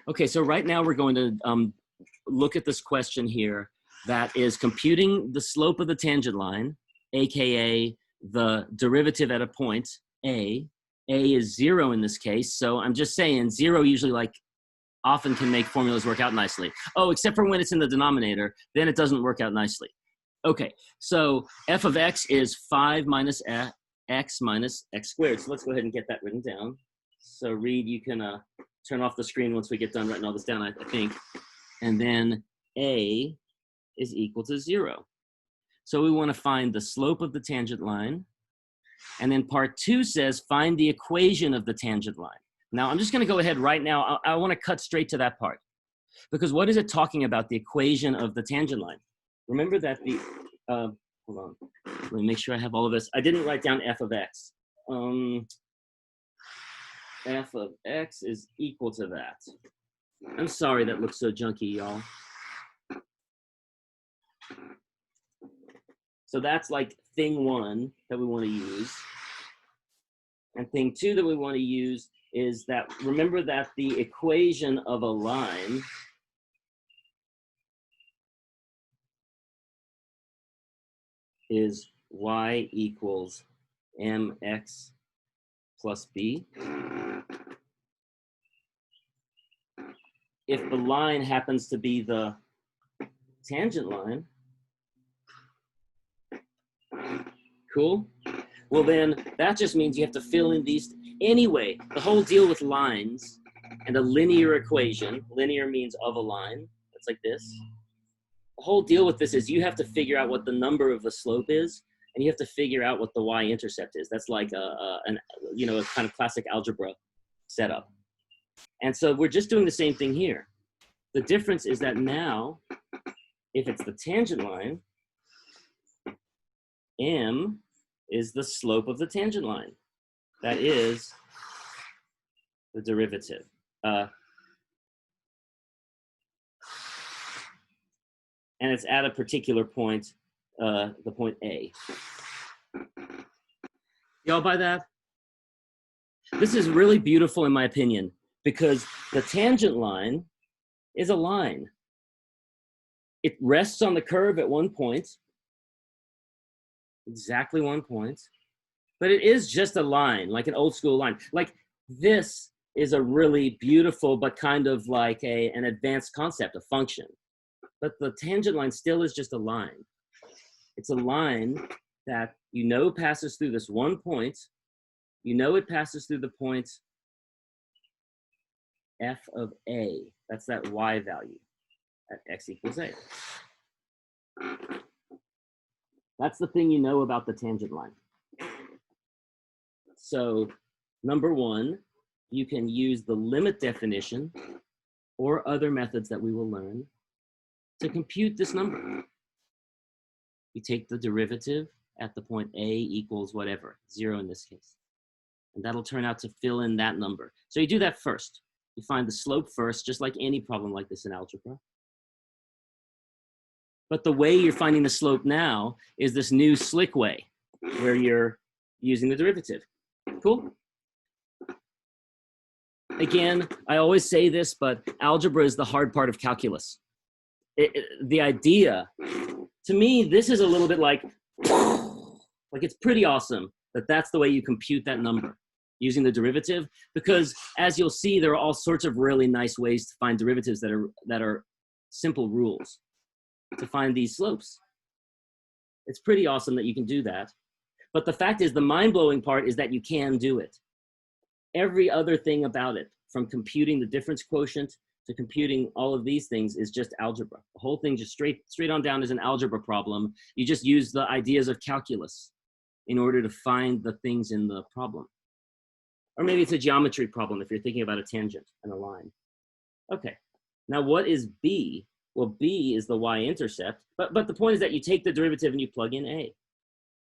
Okay, so right now we're going to look at this question here that is computing the slope of the tangent line, aka the derivative at a point, A. A is 0 in this case, so I'm just saying 0 usually often can make formulas work out nicely. Oh, except for when it's in the denominator, then it doesn't work out nicely. Okay, so f of x is 5 minus x minus x squared. So let's go ahead and get that written down. So Reed, you can turn off the screen once we get done writing all this down, I think. And then a is equal to 0. So we want to find the slope of the tangent line. And then part 2 says find the equation of the tangent line. Now I'm just going to go ahead right now. I want to cut straight to that part. Because what is it talking about, the equation of the tangent line? Remember that the, hold on, let me make sure I have all of this. I didn't write down f of x. F of x is equal to that. I'm sorry that looks so junky, y'all. So that's like thing 1 that we want to use. And thing 2 that we want to use is that, remember that the equation of a line is y equals mx plus b. If the line happens to be the tangent line, cool? Well then, that just means you have to fill in these. Anyway, the whole deal with lines and a linear equation, linear means of a line, that's like this. The whole deal with this is you have to figure out what the number of the slope is, and you have to figure out what the y-intercept is. That's like a kind of classic algebra setup. And so we're just doing the same thing here. The difference is that now, if it's the tangent line, m is the slope of the tangent line. That is the derivative. And it's at a particular point, the point A. Y'all buy that? This is really beautiful in my opinion, because the tangent line is a line. It rests on the curve at one point, exactly one point, but it is just a line, like an old school line. Like this is a really beautiful, but kind of like an advanced concept, a function. But the tangent line still is just a line. It's a line that you know passes through this one point. You know it passes through the point f of a. That's that y value at x equals a. That's the thing you know about the tangent line. So number 1, you can use the limit definition or other methods that we will learn to compute this number. You take the derivative at the point a equals whatever, 0 in this case. And that'll turn out to fill in that number. So you do that first. You find the slope first, just like any problem like this in algebra. But the way you're finding the slope now is this new slick way, where you're using the derivative. Cool? Again, I always say this, but algebra is the hard part of calculus. The idea, to me, this is a little bit like it's pretty awesome that that's the way you compute that number, using the derivative, because as you'll see, there are all sorts of really nice ways to find derivatives that are simple rules to find these slopes. It's pretty awesome that you can do that. But the fact is, the mind-blowing part is that you can do it. Every other thing about it, from computing the difference quotient to computing all of these things, is just algebra. The whole thing just straight on down is an algebra problem. You just use the ideas of calculus in order to find the things in the problem. Or maybe it's a geometry problem if you're thinking about a tangent and a line. Okay, now what is b? Well, b is the y-intercept, but the point is that you take the derivative and you plug in a.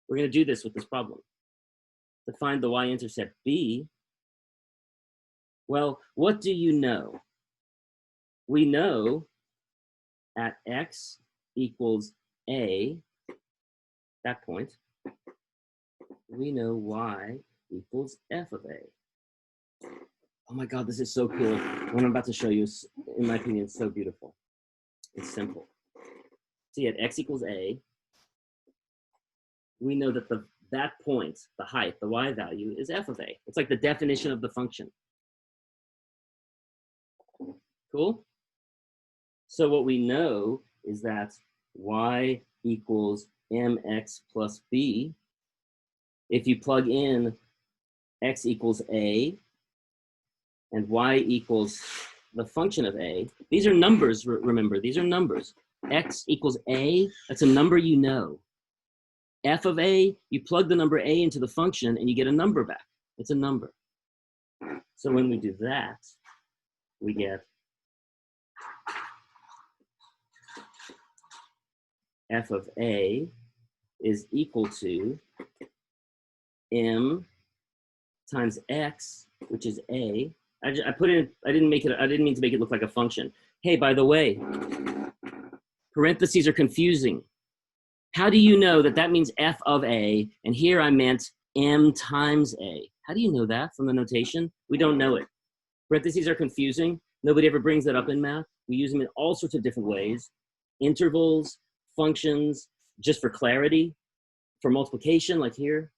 We're going to do this with this problem. To find the y-intercept b, well, what do you know? We know at x equals a, that point, we know y equals f of a. Oh my God, this is so cool. What I'm about to show you is, in my opinion, so beautiful. It's simple. See, at x equals a, we know that that point, the height, the y value, is f of a. It's like the definition of the function. Cool? So what we know is that y equals mx plus b. If you plug in x equals a and y equals the function of a, these are numbers, remember, these are numbers. X equals a, that's a number you know. F of a, you plug the number a into the function and you get a number back. It's a number. So when we do that, we get f of a is equal to m times x, which is a. I put in, I didn't mean to make it look like a function. Hey, by the way, parentheses are confusing. How do you know that that means f of a, and here I meant m times a? How do you know that from the notation? We don't know it. Parentheses are confusing. Nobody ever brings that up in math. We use them in all sorts of different ways. Intervals, functions, just for clarity, for multiplication, like here.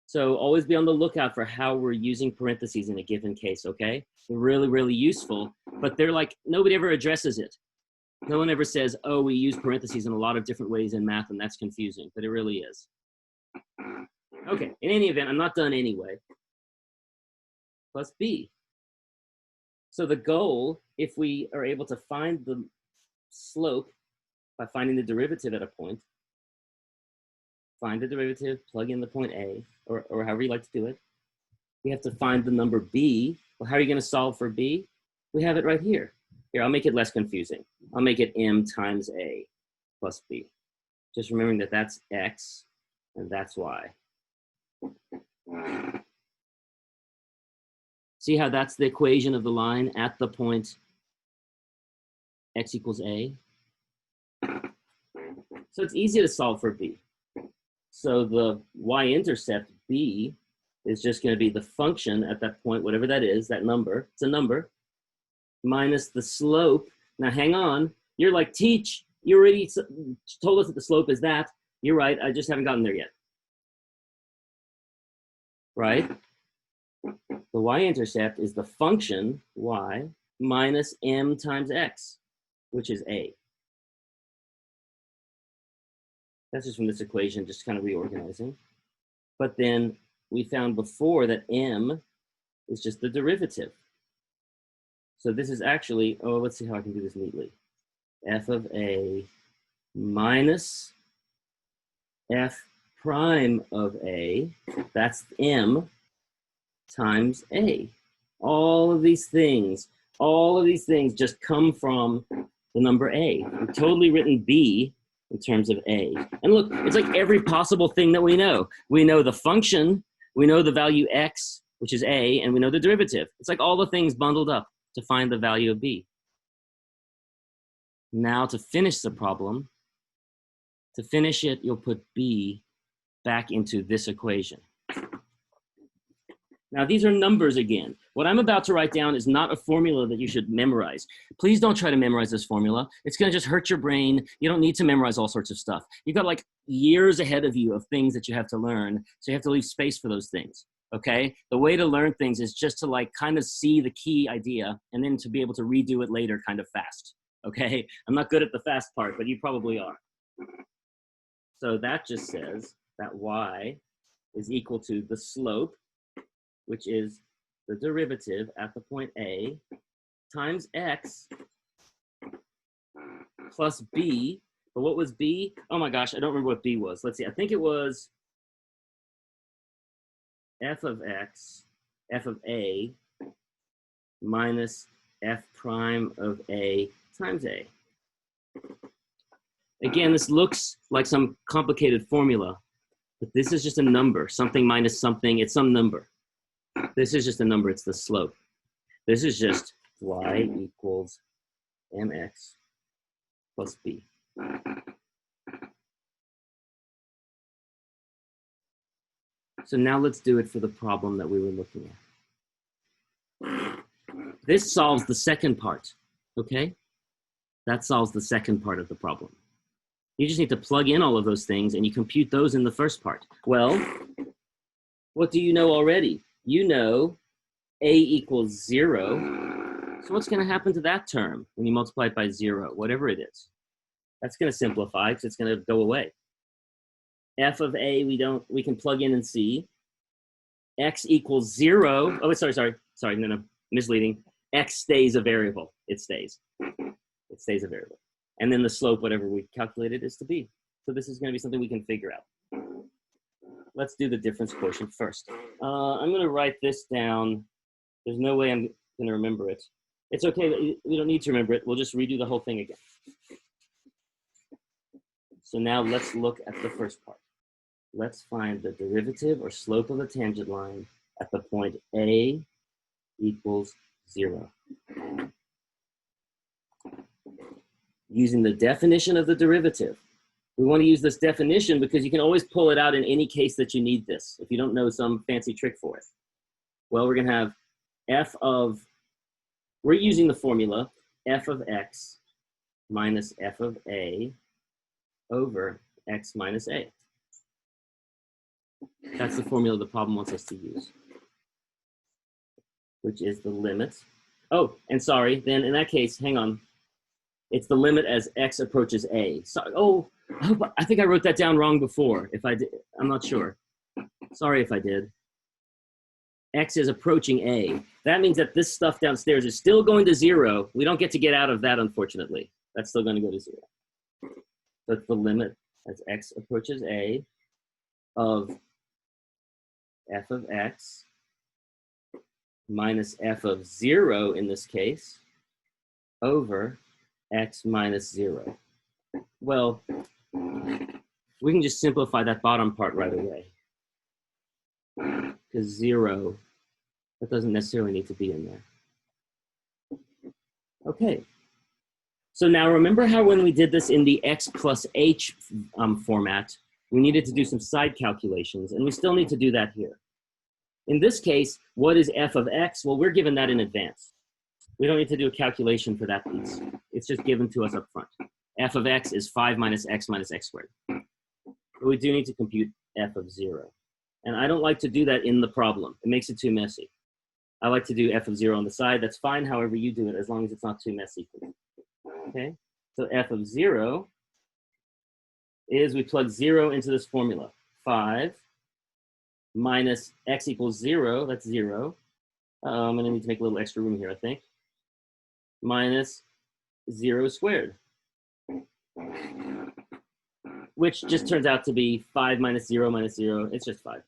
So always be on the lookout for how we're using parentheses in a given case, okay? They're really, really useful, but they're like, nobody ever addresses it. No one ever says, oh, we use parentheses in a lot of different ways in math, and that's confusing, but it really is. Okay, in any event, I'm not done anyway. Plus b. So the goal, if we are able to find the slope by finding the derivative at a point, find the derivative, plug in the point a, or however you like to do it. We have to find the number b. Well, how are you going to solve for b? We have it right here. Here, I'll make it less confusing. I'll make it m times a plus b. Just remembering that that's x and that's y. See how that's the equation of the line at the point x equals a? So it's easy to solve for b. So the y-intercept b is just going to be the function at that point, whatever that is, that number, it's a number, minus the slope. Now hang on, you're like, teach, you already told us that the slope is that. You're right, I just haven't gotten there yet. Right? The y-intercept is the function, y, minus m times x, which is a. That's just from this equation, just kind of reorganizing. But then we found before that m is just the derivative. So this is actually, oh, let's see how I can do this neatly. F of a minus f prime of a, that's m, times a. All of these things just come from the number a. We've totally written b in terms of a. And look, it's like every possible thing that we know. We know the function, we know the value x, which is a, and we know the derivative. It's like all the things bundled up to find the value of b. Now to finish the problem, to finish it, you'll put b back into this equation. Now these are numbers again. What I'm about to write down is not a formula that you should memorize. Please don't try to memorize this formula. It's gonna just hurt your brain. You don't need to memorize all sorts of stuff. You've got like years ahead of you of things that you have to learn, so you have to leave space for those things, okay? The way to learn things is just to like kind of see the key idea and then to be able to redo it later kind of fast, okay? I'm not good at the fast part, but you probably are. So that just says that y is equal to the slope, which is the derivative at the point a, times x plus b. But what was b? Oh my gosh, I don't remember what b was. Let's see, I think it was f of x, f of a, minus f prime of a times a. Again, this looks like some complicated formula, but this is just a number. Something minus something, it's some number. This is just a number, it's the slope. This is just y equals mx plus b. So now let's do it for the problem that we were looking at. This solves the second part, okay? That solves the second part of the problem. You just need to plug in all of those things and you compute those in the first part. Well, what do you know already? You know a equals 0. So what's going to happen to that term when you multiply it by 0, whatever it is? That's going to simplify because it's going to go away. F of a, we can plug in and see. X equals 0. Oh, sorry, no, misleading. X stays a variable. It stays a variable. And then the slope, whatever we calculated, is to be. So this is going to be something we can figure out. Let's do the difference quotient first. I'm going to write this down. There's no way I'm going to remember it. It's okay, we don't need to remember it. We'll just redo the whole thing again. So now let's look at the first part. Let's find the derivative or slope of a tangent line at the point a equals 0. Using the definition of the derivative. We want to use this definition because you can always pull it out in any case that you need this, if you don't know some fancy trick for it. Well, we're going to have we're using the formula f of x minus f of a over x minus a. That's the formula the problem wants us to use, which is the limit. Oh, and sorry, then in that case, hang on. It's the limit as x approaches a. So, I think I wrote that down wrong before. If I did, I'm not sure. Sorry if I did. X is approaching a. That means that this stuff downstairs is still going to 0. We don't get to get out of that, unfortunately. That's still going to go to 0. That's the limit as x approaches a of f of x minus f of 0 in this case over x minus 0. Well, we can just simplify that bottom part right away. Because 0, that doesn't necessarily need to be in there. Okay. So now remember how when we did this in the x plus h format, we needed to do some side calculations, and we still need to do that here. In this case, what is f of x? Well, we're given that in advance. We don't need to do a calculation for that piece. It's just given to us up front. F of x is 5 minus x squared. But we do need to compute f of 0. And I don't like to do that in the problem. It makes it too messy. I like to do f of 0 on the side. That's fine however you do it, as long as it's not too messy for me. Okay, so f of 0 is we plug 0 into this formula. 5 minus x equals 0, that's 0. I'm going to need to make a little extra room here, I think. Minus 0 squared, which just turns out to be 5 minus 0 minus 0. It's just 5.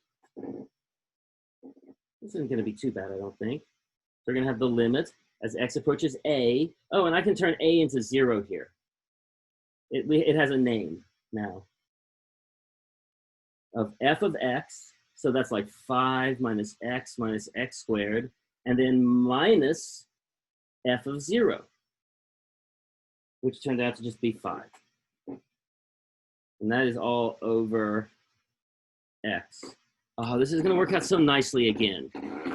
This isn't going to be too bad, I don't think. We're going to have the limit as x approaches a. Oh, and I can turn a into 0 here. It has a name now. Of f of x, so that's like 5 minus x squared, and then minus f of 0, which turned out to just be 5. And that is all over x. Oh, this is going to work out so nicely again.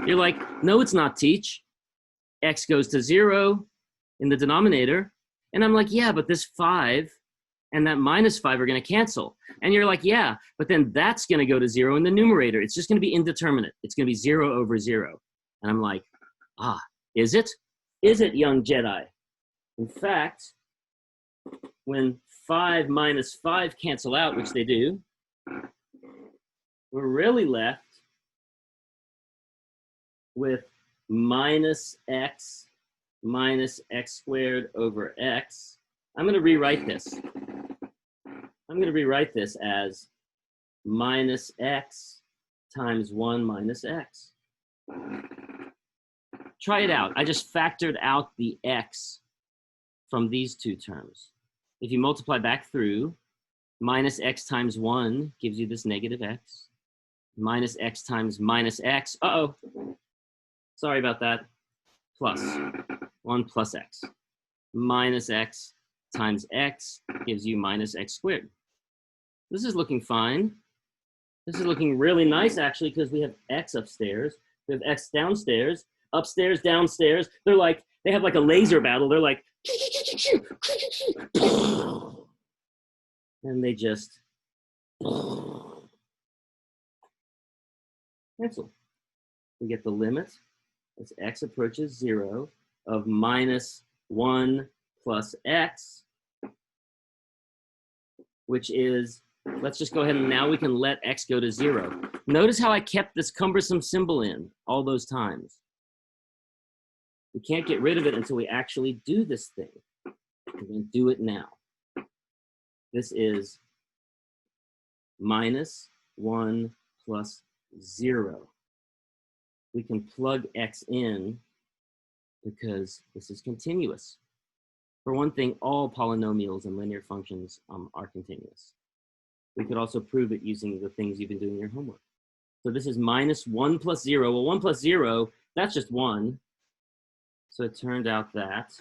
You're like, no, it's not, teach. X goes to 0 in the denominator. And I'm like, yeah, but this 5 and that minus 5 are going to cancel. And you're like, yeah, but then that's going to go to 0 in the numerator. It's just going to be indeterminate. It's going to be 0 over 0. And I'm like, is it? Is it, young Jedi? In fact, when 5 minus 5 cancel out, which they do, we're really left with minus x squared over x. I'm going to rewrite this. I'm going to rewrite this as minus x times 1 minus x. Try it out. I just factored out the x from these two terms. If you multiply back through, minus x times 1 gives you this negative x. Minus x times minus x, sorry about that, plus 1 plus x. Minus x times x gives you minus x squared. This is looking fine. This is looking really nice, actually, because we have x upstairs. We have x downstairs. upstairs, downstairs. They're like, they have like a laser battle. They're like, and they just cancel. We get the limit as x approaches 0 of minus 1 plus x, which is, let's just go ahead and now we can let x go to 0. Notice how I kept this cumbersome symbol in all those times. We can't get rid of it until we actually do this thing. We're going to do it now. This is minus 1 plus 0. We can plug x in because this is continuous. For one thing, all polynomials and linear functions are continuous. We could also prove it using the things you've been doing in your homework. So this is minus 1 plus 0. Well, 1 plus 0, that's just 1. So it turned out that,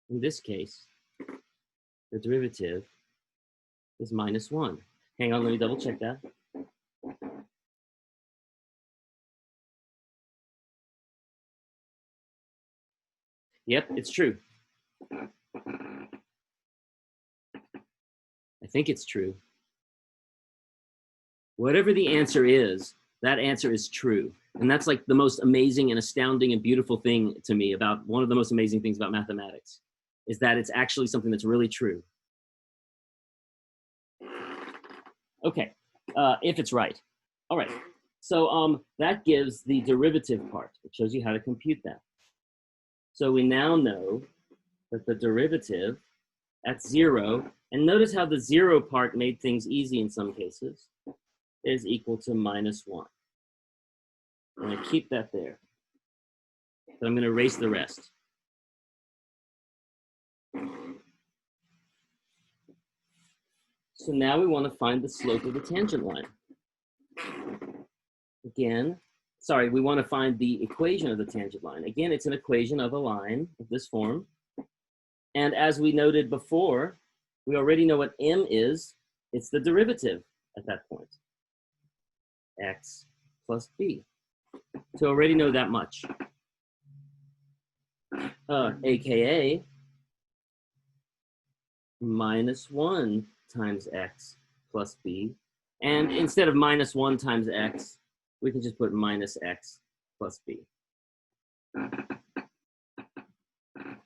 in this case, the derivative is minus 1. Hang on, let me double check that. Yep, it's true. I think it's true. Whatever the answer is, that answer is true. And that's like the most amazing and astounding and beautiful thing to me about, one of the most amazing things about mathematics, is that it's actually something that's really true. Okay, if it's right. All right, so that gives the derivative part. It shows you how to compute that. So we now know that the derivative at 0, and notice how the 0 part made things easy in some cases, is equal to minus 1. I'm going to keep that there. But I'm going to erase the rest. So now we want to find the slope of the tangent line. Again, sorry, we want to find the equation of the tangent line. Again, it's an equation of a line of this form. And as we noted before, we already know what m is. It's the derivative at that point. X plus b. So already know that much. AKA minus 1 times x plus b. And instead of minus 1 times x, we can just put minus x plus b.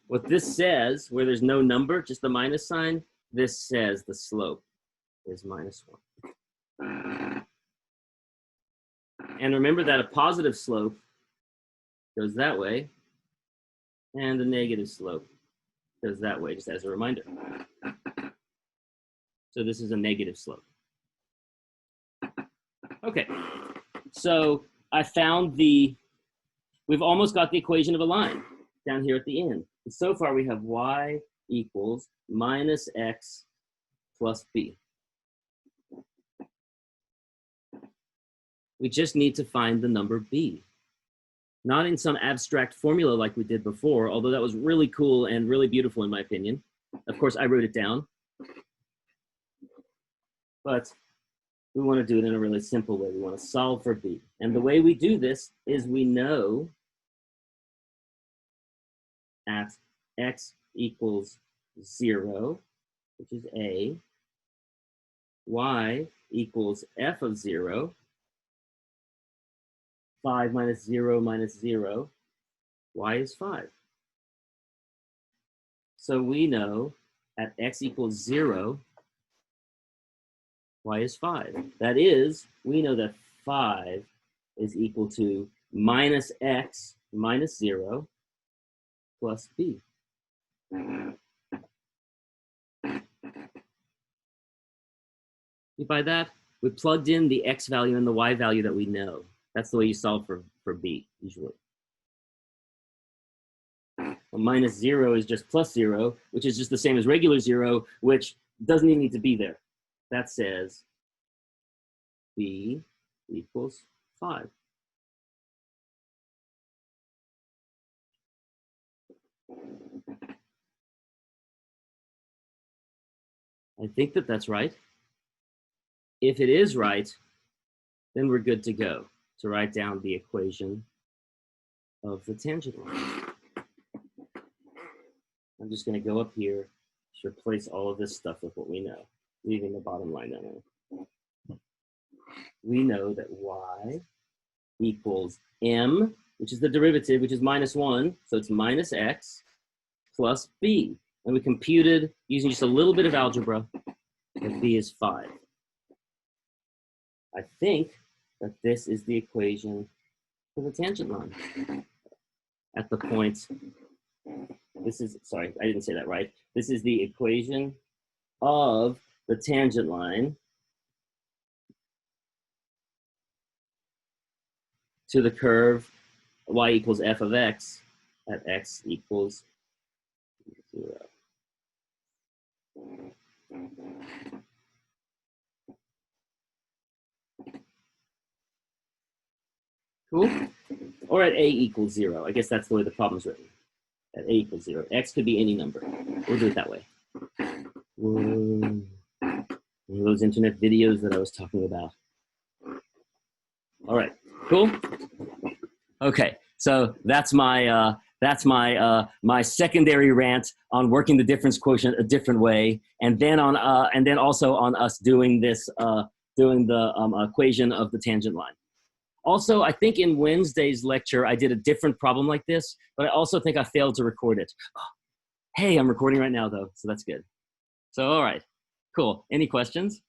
What this says, where there's no number, just the minus sign, this says the slope is minus 1. And remember that a positive slope goes that way, and a negative slope goes that way, just as a reminder. So this is a negative slope. Okay, so I found we've almost got the equation of a line down here at the end. And so far we have y equals minus x plus b. We just need to find the number b. Not in some abstract formula like we did before, although that was really cool and really beautiful in my opinion. Of course, I wrote it down. But we want to do it in a really simple way. We want to solve for b. And the way we do this is we know at x equals 0, which is a, y equals f of 0, 5 minus 0 minus 0, y is 5. So we know at x equals 0, y is 5. That is, we know that 5 is equal to minus x minus 0 plus b. By that, we plugged in the x value and the y value that we know. That's the way you solve for b, usually. Well, minus 0 is just plus 0, which is just the same as regular 0, which doesn't even need to be there. That says b equals 5. I think that that's right. If it is right, then we're good to go. to write down the equation of the tangent line. I'm just going to go up here to replace all of this stuff with what we know, leaving the bottom line down there. We know that y equals m, which is the derivative, which is -1, so it's minus x plus b. And we computed, using just a little bit of algebra, that b is 5. I think that this is the equation for the tangent line. At the point, this is, sorry, I didn't say that right. This is the equation of the tangent line to the curve y equals f of x at x equals 0. Cool? Or at a equals 0. I guess that's the way the problem's written. At a equals 0. X could be any number. We'll do it that way. One of those internet videos that I was talking about. All right, cool? Okay, so that's my my secondary rant on working the difference quotient a different way, and then also on us doing this doing the equation of the tangent line. Also, I think in Wednesday's lecture I did a different problem like this, but I also think I failed to record it. Hey, I'm recording right now though, so that's good. So all right, cool. Any questions?